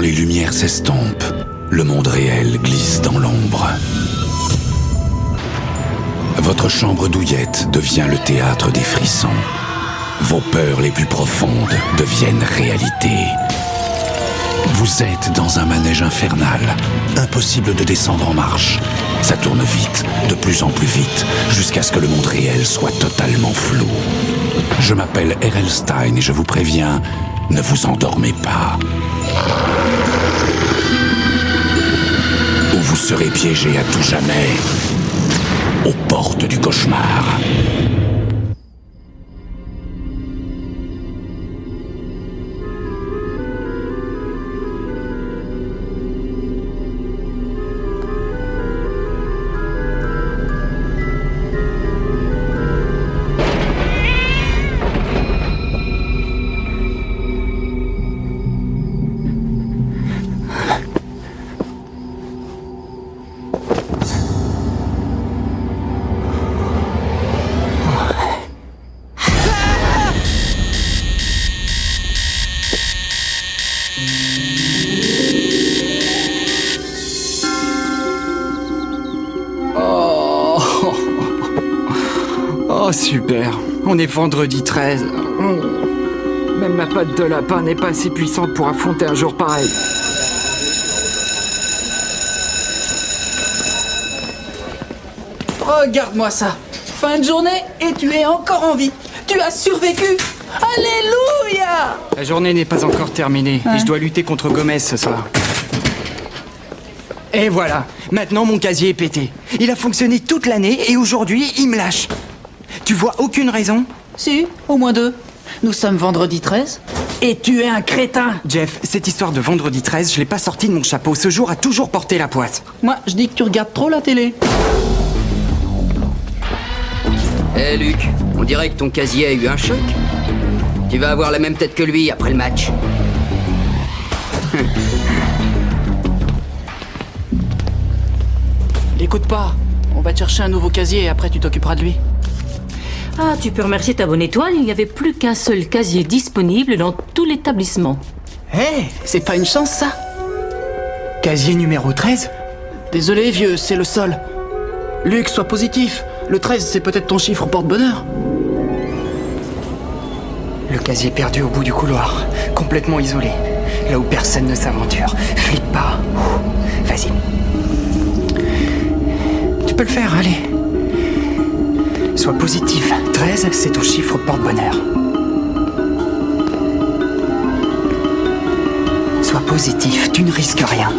les lumières s'estompent, le monde réel glisse dans l'ombre. Votre chambre douillette devient le théâtre des frissons. Vos peurs les plus profondes deviennent réalité. Vous êtes dans un manège infernal, impossible de descendre en marche. Ça tourne vite, de plus en plus vite, jusqu'à ce que le monde réel soit totalement flou. Je m'appelle R.L. Stine et je vous préviens, ne vous endormez pas. Ou vous serez piégé à tout jamais aux portes du cauchemar. Oh super, on est vendredi 13. Même ma patte de lapin n'est pas assez puissante pour affronter un jour pareil. Regarde-moi ça. Fin de journée et tu es encore en vie. Tu as survécu. Alléluia. La journée n'est pas encore terminée et je dois lutter contre Gomez ce soir. Et voilà, maintenant mon casier est pété. Il a fonctionné toute l'année et aujourd'hui il me lâche. Tu vois aucune raison? Si, au moins 2. Nous sommes vendredi 13 et tu es un crétin. Jeff, cette histoire de vendredi 13, je l'ai pas sortie de mon chapeau. Ce jour a toujours porté la poisse. Moi, je dis que tu regardes trop la télé. Hé Luc, on dirait que ton casier a eu un choc. Tu vas avoir la même tête que lui après le match. L'écoute pas. On va te chercher un nouveau casier et après tu t'occuperas de lui. Ah, tu peux remercier ta bonne étoile, il n'y avait plus qu'un seul casier disponible dans tout l'établissement. Hé, c'est pas une chance ça. Casier numéro 13? Désolé vieux, c'est le sol. Luc, sois positif. Le 13, c'est peut-être ton chiffre porte-bonheur. Le casier perdu au bout du couloir, complètement isolé, là où personne ne s'aventure. Flippe pas. Vas-y. Tu peux le faire, allez. Sois positif. 13, c'est ton chiffre porte-bonheur. Sois positif, tu ne risques rien.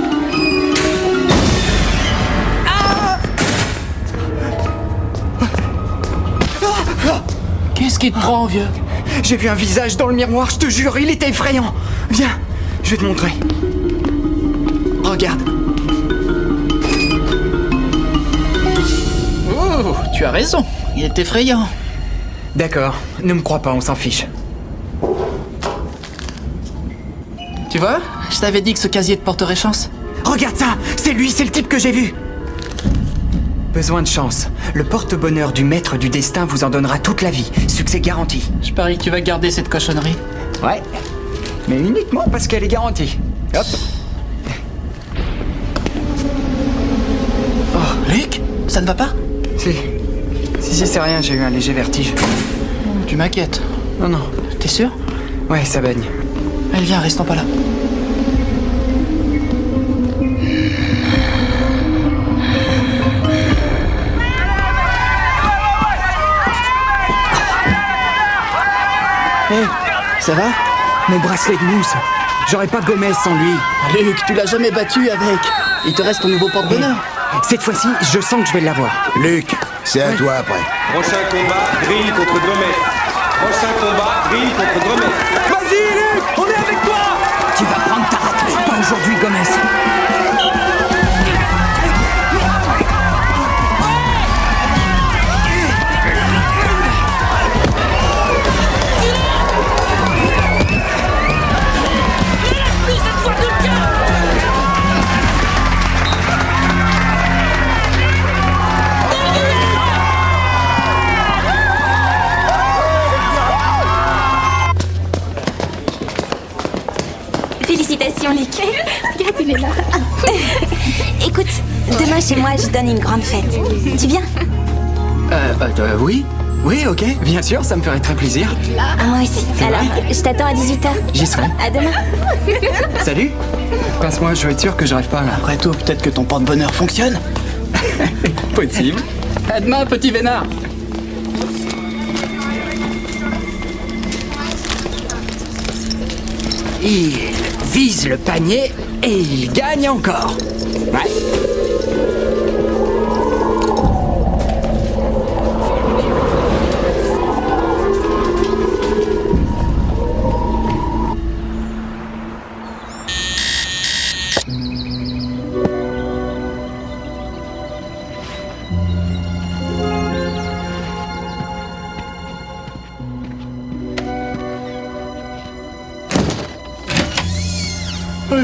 Qu'est-ce qui te prend, vieux? J'ai vu un visage dans le miroir, je te jure, il était effrayant. Viens, je vais te montrer. Regarde. Oh, tu as raison. Il est effrayant. D'accord, ne me crois pas, on s'en fiche. Tu vois? Je t'avais dit que ce casier te porterait chance. Regarde ça, c'est lui, c'est le type que j'ai vu. Besoin de chance. Le porte-bonheur du maître du destin vous en donnera toute la vie. Succès garanti. Je parie que tu vas garder cette cochonnerie. Ouais, mais uniquement parce qu'elle est garantie. Hop. Oh, Luc, ça ne va pas? Si, c'est rien, j'ai eu un léger vertige. Tu m'inquiètes. Non. T'es sûr? Ouais, ça baigne. Allez, viens, restons pas là. Hé, ça va? Mon bracelet de mousse. J'aurais pas Gomez sans lui. Allez, Luc, tu l'as jamais battu avec. Il te reste ton nouveau porte-bonheur. Cette fois-ci, je sens que je vais l'avoir. Luc, c'est à toi après. Prochain combat, Grill contre Gomez. Prochain combat, Grill contre Gomez. Vas-y, Luc, on est avec toi. Tu vas prendre ta raclée. Pas aujourd'hui, Gomez. Regarde, il est là. Écoute, demain chez moi, je donne une grande fête. Tu viens? Oui. Oui, ok. Bien sûr, ça me ferait très plaisir. Ah, moi aussi. Alors, je t'attends à 18h. J'y serai. À demain. Salut. Passe-moi, je veux être sûr que je rêve pas là. Après tout, peut-être que ton porte-bonheur fonctionne. Possible. À demain, petit vénard. Il vise le panier et il gagne encore. Ouais.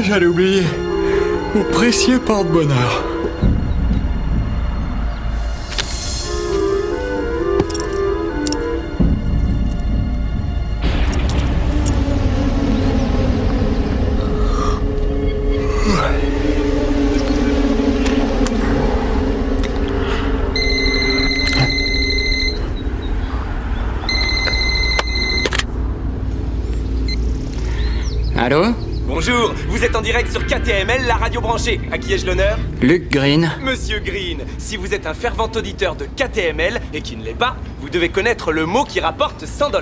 J'allais oublier. Mon précieux porte-bonheur. Allô? Bonjour, vous êtes en direct sur KTML, la radio branchée. À qui ai-je l'honneur? Luke Green. Monsieur Green, si vous êtes un fervent auditeur de KTML et qui ne l'est pas, vous devez connaître le mot qui rapporte 100 $.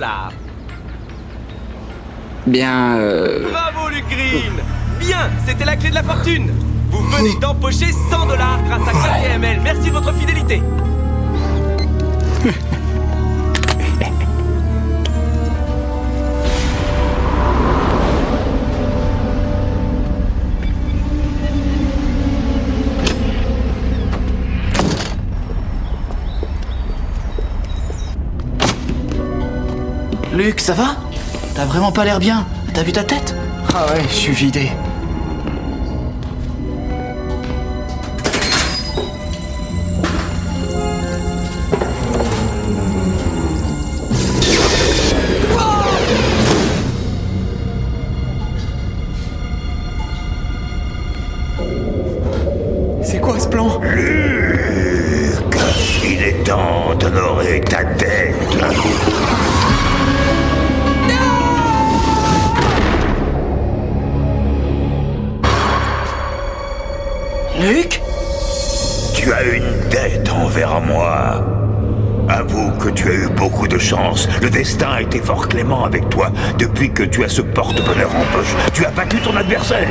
Bien, Bravo Luke Green. Bien, c'était la clé de la fortune. Vous venez d'empocher 100 $ grâce à KTML. Merci de votre fidélité. Luc, ça va? T'as vraiment pas l'air bien. T'as vu ta tête? Ah ouais, je suis vidé. C'est quoi ce plan? Luc, il est temps d'honorer ta dette. Luc? Tu as une dette envers moi. Avoue que tu as eu beaucoup de chance. Le destin a été fort clément avec toi depuis que tu as ce porte-bonheur en poche. Tu as battu ton adversaire.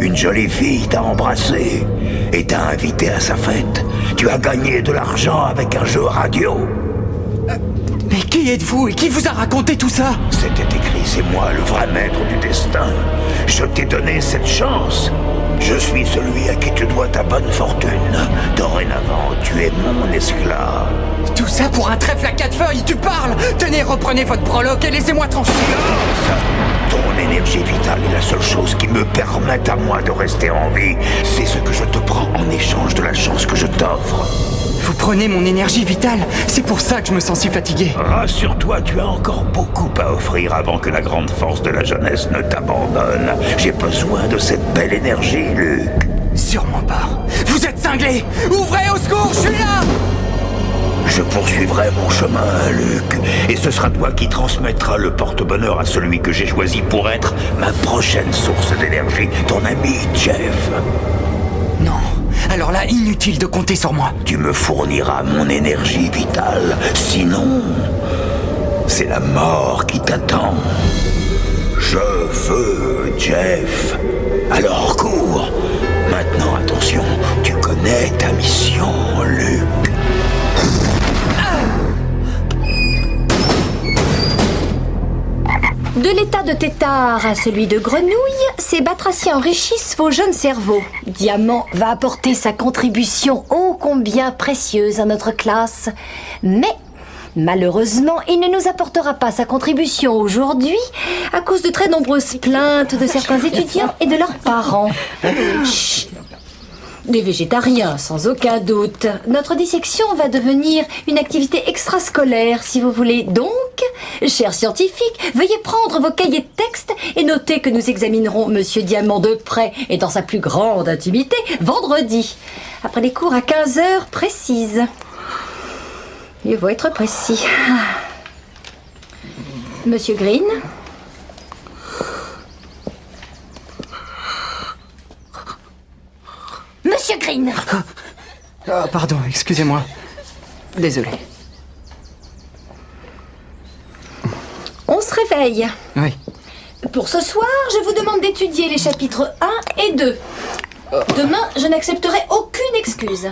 Une jolie fille t'a embrassé et t'a invité à sa fête. Tu as gagné de l'argent avec un jeu radio. Mais qui êtes-vous et qui vous a raconté tout ça? C'était écrit, c'est moi le vrai maître du destin. Je t'ai donné cette chance. Je suis celui à qui tu dois ta bonne fortune. Dorénavant, tu es mon esclave. Tout ça pour un trèfle à 4 feuilles, tu parles? Tenez, reprenez votre prologue et laissez-moi tranquille. Ton énergie vitale est la seule chose qui me permette à moi de rester en vie. C'est ce que je te prends en échange de la chance que je t'offre. Vous prenez mon énergie vitale, c'est pour ça que je me sens si fatigué. Rassure-toi, tu as encore beaucoup à offrir avant que la grande force de la jeunesse ne t'abandonne. J'ai besoin de cette belle énergie, Luc. Sûrement pas. Vous êtes cinglé! Ouvrez au secours, je suis là! Je poursuivrai mon chemin, Luc, et ce sera toi qui transmettras le porte-bonheur à celui que j'ai choisi pour être ma prochaine source d'énergie, ton ami Jeff. Non. Alors là, inutile de compter sur moi. Tu me fourniras mon énergie vitale, sinon, c'est la mort qui t'attend. Je veux Jeff. Alors cours. Maintenant, attention, tu connais ta mission, Luc. De l'état de tétard à celui de grenouille, ces batraciens enrichissent vos jeunes cerveaux. Diamant va apporter sa contribution ô combien précieuse à notre classe. Mais, malheureusement, il ne nous apportera pas sa contribution aujourd'hui à cause de très nombreuses plaintes de certains étudiants et de leurs parents. Chut. Des végétariens, sans aucun doute. Notre dissection va devenir une activité extrascolaire, si vous voulez. Donc, chers scientifiques, veuillez prendre vos cahiers de texte et noter que nous examinerons Monsieur Diamant de près et dans sa plus grande intimité vendredi, après les cours à 15 heures précises. Mieux vaut être précis. Monsieur Green ? Monsieur Green! Ah, pardon, excusez-moi. Désolé. On se réveille. Oui. Pour ce soir, je vous demande d'étudier les chapitres 1 et 2. Demain, je n'accepterai aucune excuse.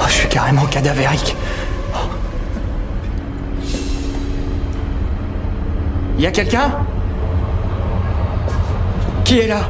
Oh, je suis carrément cadavérique. Y a quelqu'un? Qui est là?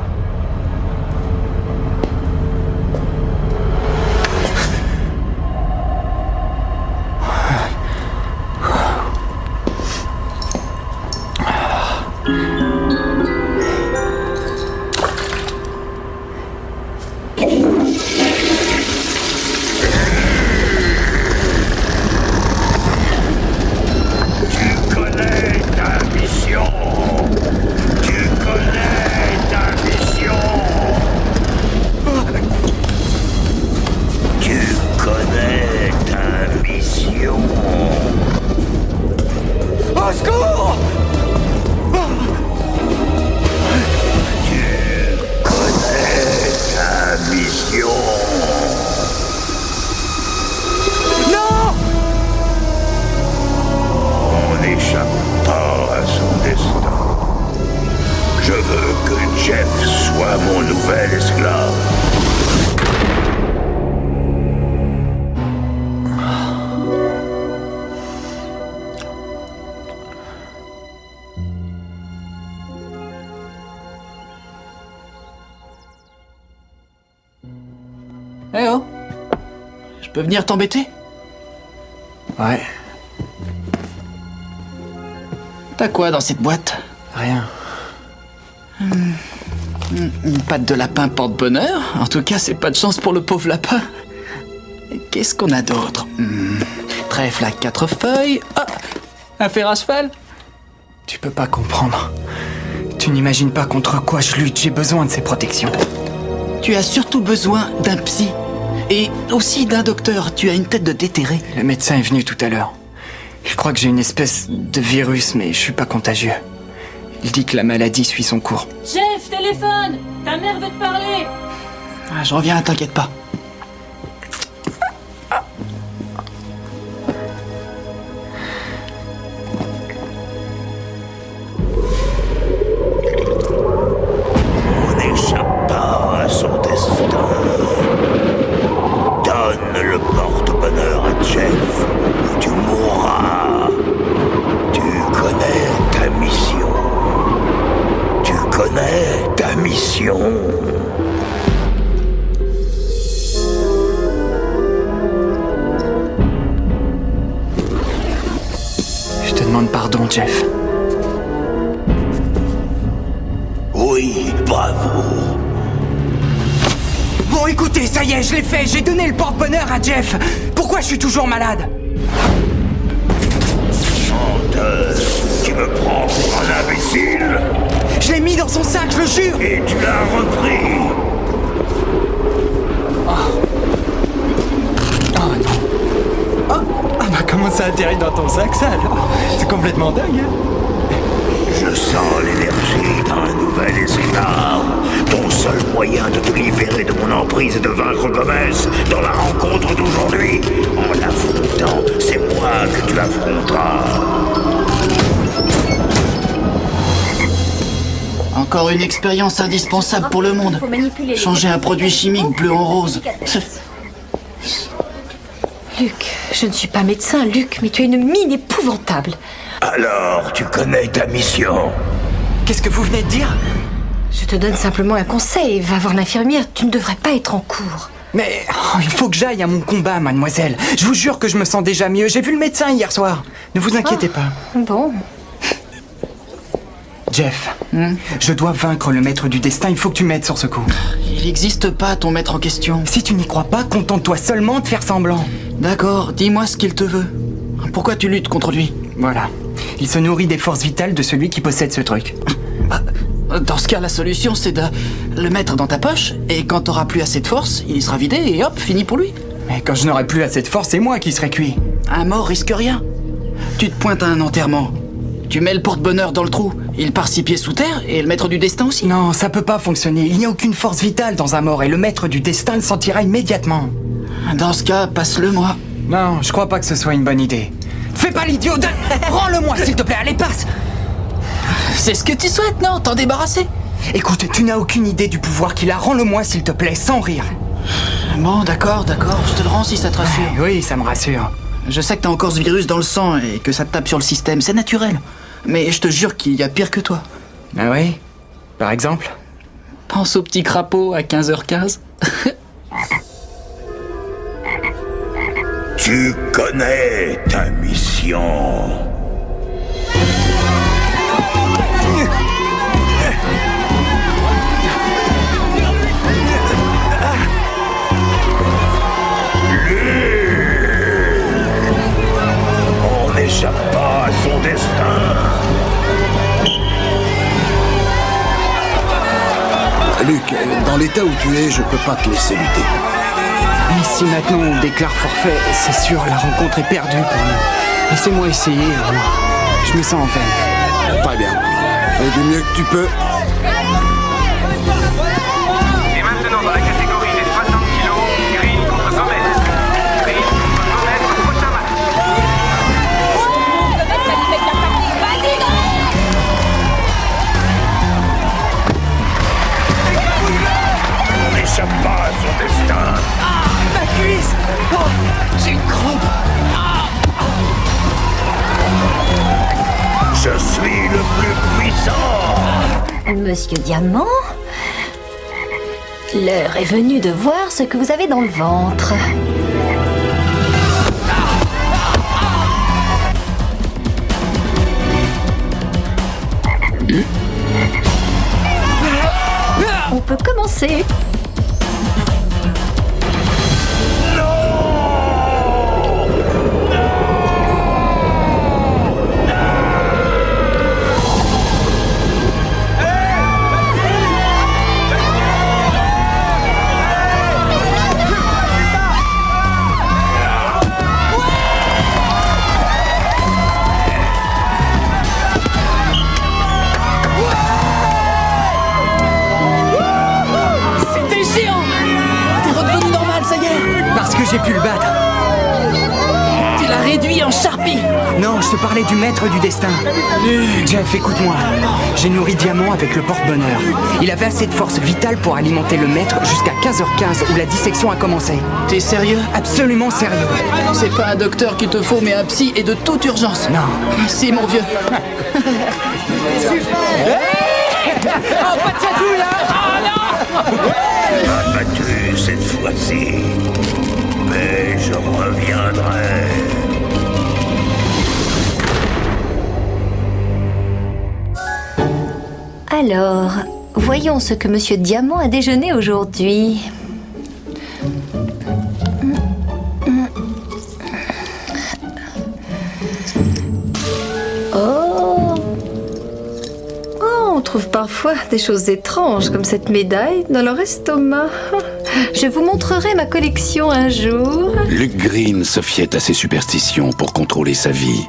Au secours! Non! On n'échappe pas à son destin. Je veux que Jeff soit mon nouvel esclave. Eh oh! Je peux venir t'embêter? Ouais, T'as quoi dans cette boîte? rien. Une patte de lapin porte-bonheur? En tout cas, c'est pas de chance pour le pauvre lapin. Qu'est-ce qu'on a d'autre? Trèfle à 4 feuilles. Ah! Un fer à cheval? Tu peux pas comprendre. Tu n'imagines pas contre quoi je lutte, j'ai besoin de ces protections. Tu as surtout besoin d'un psy. Et aussi d'un docteur. Tu as une tête de déterré. Le médecin est venu tout à l'heure. Il croit que j'ai une espèce de virus, mais je suis pas contagieux. Il dit que la maladie suit son cours. Jeff, téléphone! Ta mère veut te parler! Ah, je reviens, t'inquiète pas. On n'échappe pas à son destin. Donne le porte-bonheur à Jeff, ou tu mourras. Tu connais ta mission. Tu connais ta mission. Je te demande pardon, Jeff. Oui, bravo. Bon, écoutez, ça y est, je l'ai fait. J'ai donné le porte-bonheur à Jeff. Pourquoi je suis toujours malade? Menteur, tu me prends pour un imbécile. Je l'ai mis dans son sac, je le jure. Et tu l'as repris. Oh non. Ah bah comment ça atterrit dans ton sac, ça alors? C'est complètement dingue, hein? Je sens l'énergie d'un nouvel esclave. Ton seul moyen de te libérer de mon emprise et de vaincre Gomez dans la rencontre d'aujourd'hui. En l'affrontant, c'est moi que tu affronteras. Encore une expérience indispensable pour le monde. Faut manipuler les Changer un produit chimique bleu en rose. Luc, je ne suis pas médecin, Luc, mais tu as une mine épouvantable. Alors, tu connais ta mission. Qu'est-ce que vous venez de dire? Je te donne simplement un conseil. Va voir l'infirmière, tu ne devrais pas être en cours. Mais il faut que j'aille à mon combat, mademoiselle. Je vous jure que je me sens déjà mieux. J'ai vu le médecin hier soir. Ne vous inquiétez pas. Bon. Jeff, je dois vaincre le maître du destin. Il faut que tu m'aides sur ce coup. Il n'existe pas ton maître en question. Si tu n'y crois pas, contente-toi seulement de faire semblant. D'accord, dis-moi ce qu'il te veut. Pourquoi tu luttes contre lui? Voilà. Il se nourrit des forces vitales de celui qui possède ce truc. Dans ce cas, la solution, c'est de le mettre dans ta poche, et quand t'auras plus assez de force, il sera vidé, et hop, fini pour lui. Mais quand je n'aurai plus assez de force, c'est moi qui serai cuit. Un mort risque rien. Tu te pointes à un enterrement. Tu mets le porte-bonheur dans le trou, il part 6 pieds sous terre, et le maître du destin aussi. Non, ça peut pas fonctionner. Il n'y a aucune force vitale dans un mort, et le maître du destin le sentira immédiatement. Dans ce cas, passe-le moi. Non, je crois pas que ce soit une bonne idée. Fais pas l'idiot de... Rends-le-moi, s'il te plaît, allez, passe. C'est ce que tu souhaites, non? T'en débarrasser? Écoute, tu n'as aucune idée du pouvoir qu'il a. Rends-le-moi, s'il te plaît, sans rire. Bon, d'accord, je te le rends si ça te rassure. Oui, ça me rassure. Je sais que t'as encore ce virus dans le sang et que ça te tape sur le système, c'est naturel. Mais je te jure qu'il y a pire que toi. Ah oui? Par exemple? Pense au petit crapaud à 15h15. Tu connais ta mission. On n'échappe pas à son destin. Luc, dans l'état où tu es, je peux pas te laisser lutter. Mais si maintenant on déclare forfait, c'est sûr, la rencontre est perdue pour nous. Laissez-moi essayer. Je me sens en veine. Très bien. Fais du mieux que tu peux. Et maintenant dans la catégorie des 60 kilos, Green contre Gomez. Green contre Gomez au prochain match. On n'échappe pas à son destin. Ma cuisse! Oh, j'ai une crampe! Je suis le plus puissant. Monsieur Diamant, l'heure est venue de voir ce que vous avez dans le ventre. On peut commencer. C'était géant! T'es redevenu normal, ça y est! Parce que j'ai pu le battre. Tu l'as réduit en charpie! Non, je te parlais du maître du destin. Jeff, écoute-moi. J'ai nourri Diamant avec le porte-bonheur. Il avait assez de force vitale pour alimenter le maître jusqu'à 15h15 où la dissection a commencé. T'es sérieux? Absolument sérieux. C'est pas un docteur qu'il te faut, mais un psy et de toute urgence. Non. Si, mon vieux. Tu m'as battu cette fois-ci. Mais je reviendrai. Alors, voyons ce que Monsieur Diamant a déjeuné aujourd'hui. Oh. On trouve parfois des choses étranges comme cette médaille dans leur estomac. Je vous montrerai ma collection un jour. Luc Green se fiait à ses superstitions pour contrôler sa vie.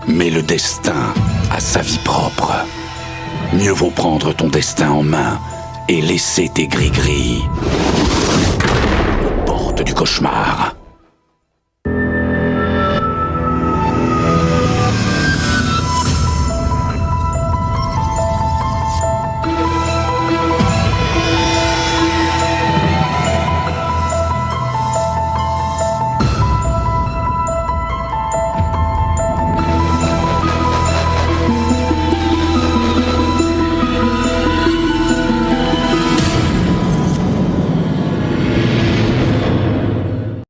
Mais le destin a sa vie propre. Mieux vaut prendre ton destin en main et laisser tes gris-gris aux portes du cauchemar.